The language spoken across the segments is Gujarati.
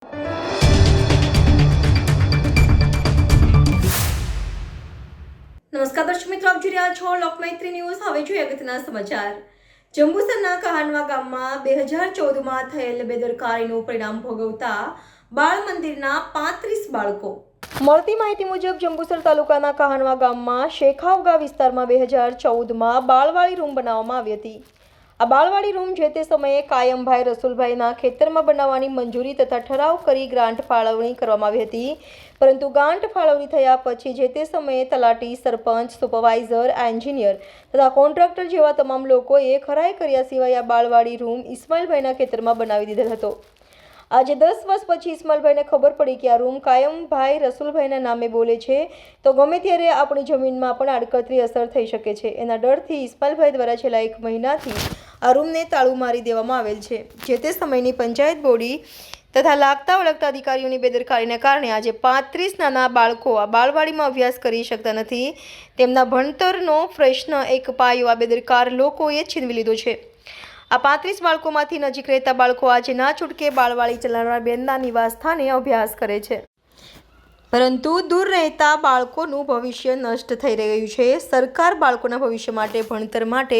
નમસ્કાર દર્શક મિત્રો, આપ જોઈ રહ્યા છો લોકમૈત્રી ન્યૂઝ। હવે જોઈએ અગત્યના સમાચાર। જંબુસરના કહાનવા ગામમાં 2014માં થયેલ બેદરકારીનું પરિણામ ભોગવતા બાળ મંદિરના 35 બાળકો। મળતી માહિતી મુજબ જંબુસર તાલુકાના કહાનવા ગામમાં શેખાવગા વિસ્તારમાં 2014માં બાળવાડી રૂમ બનાવવામાં આવી હતી। આ બાળવાડી રૂમ જે તે સમયે કાયમભાઈ રસુલભાઈના ખેતરમાં બનાવવાની મંજૂરી તથા ઠરાવ કરી ગ્રાન્ટ ફાળવણી કરવામાં આવી હતી, પરંતુ ગ્રાન્ટ ફાળવણી થયા પછી જે તે સમયે તલાટી, સરપંચ, સુપરવાઇઝર, એન્જિનિયર તથા કોન્ટ્રાક્ટર જેવા તમામ લોકોએ ખરાઈ કર્યા સિવાય આ બાળવાડી રૂમ ઇસ્માઇલભાઈના ખેતરમાં બનાવી દીધેલ હતો। આજે 10 વર્ષ પછી ઇસ્માઇલભાઈને ખબર પડી કે આ રૂમ કાયમભાઈ રસુલભાઈના નામે બોલે છે તો ગમે ત્યારે આપણી જમીનમાં પણ આડકતરી અસર થઈ શકે છે। એના ડરથી ઇસ્માઇલભાઈ દ્વારા છેલ્લા 1 મહિનાથી આ રૂમને તાળું મારી દેવામાં આવેલ છે। જે તે સમયની પંચાયત બોડી તથા લાગતા વળગતા અધિકારીઓની બેદરકારીને કારણે આજે 35 નાના બાળકો આ બાળવાડીમાં અભ્યાસ કરી શકતા નથી। તેમના ભણતરનો પ્રશ્ન એક પાયો આ બેદરકાર લોકોએ છીનવી લીધો છે। આ 35 બાળકોમાંથી નજીક રહેતા બાળકો આજે ના છૂટકે બાળવાડી ચલાવનાર બેનના નિવાસ સ્થાને અભ્યાસ કરે છે, પરંતુ દૂર રહેતા બાળકોનું ભવિષ્ય નષ્ટ થઈ રહ્યું છે। સરકાર બાળકોના ભવિષ્ય માટે ભણતર માટે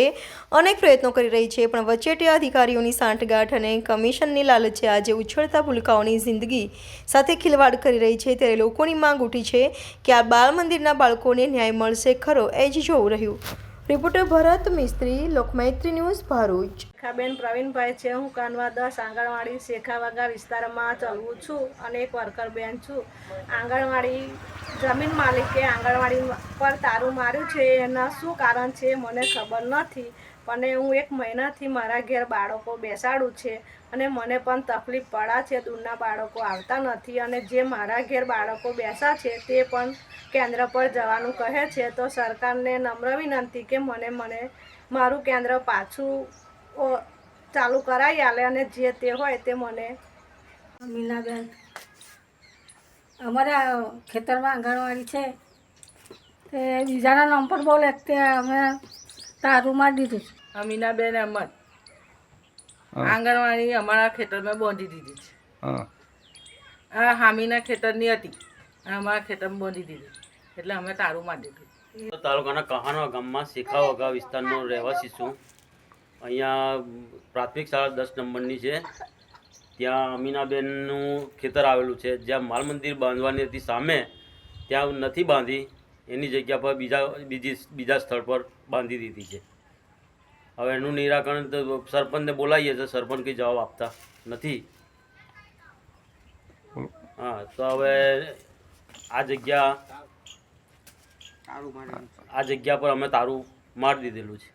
અનેક પ્રયત્નો કરી રહી છે, પણ વચેટિયા અધિકારીઓની સાંઠગાંઠ અને કમિશનની લાલચે આજે ઉછળતા ભૂલકાઓની જિંદગી સાથે ખિલવાડ કરી રહી છે। ત્યારે લોકોની માંગ ઉઠી છે કે આ બાળ મંદિરના બાળકોને ન્યાય મળશે ખરો, એ જ જોવું રહ્યું। રિપોર્ટર ભરત મિસ્ત્રી, લોકમૈત્રી ન્યૂઝ, ભરૂચ। બેન પ્રવીણભાઈ છે। હું કાનવા 10 આંગણવાડી શેખાવાગા વિસ્તારમાં ચલાવું છું અને એક વર્કર બેન છું। આંગણવાડી જમીન માલિકે આંગણવાડી પર તારું માર્યું છે, એના શું કારણ છે મને ખબર નથી, પણ હું 1 મહિનાથી મારા ઘેર બાળકો બેસાડું છે અને મને પણ તકલીફ પડે છે। દૂરના બાળકો આવતા નથી અને જે મારા ઘેર બાળકો બેસા છે તે પણ કેન્દ્ર પર જવાનું કહે છે। તો સરકારને નમ્ર વિનંતી કે મને મારું કેન્દ્ર પાછું ચાલુ કરાવી આલે અને જે તે હોય તે મને। મીનાબેન, અમારા ખેતરમાં આંગણવાડી છે તે બીજાના નામ પર બોલે તે અમે તારું મારી દીધું છે। અમીનાબેન અહેમદ, આંગણવાડી અમારા ખેતરમાં બાંધી દીધી છે। આ હામીના ખેતરની હતી અને અમારા ખેતરમાં બાંધી દીધી એટલે અમે તારું મારી દીધું। તાલુકાના કહાનવા ગામમાં શેખાવાગા વિસ્તારનો રહેવાસી છું। અહીંયા પ્રાથમિક શાળા 10 નંબરની છે, ત્યાં અમીનાબેનનું ખેતર આવેલું છે, જ્યાં માલ મંદિર બાંધવાની હતી સામે, ત્યાં નથી બાંધી, એની જગ્યા પર બીજા સ્થળ પર બાંધી દીધી છે। હવે એનું નિરાકરણ તો સરપંચને બોલાવીએ તો સરપંચ કંઈ જવાબ આપતા નથી। હા, તો હવે આ જગ્યા પર અમે તારું મારી દીધેલું છે।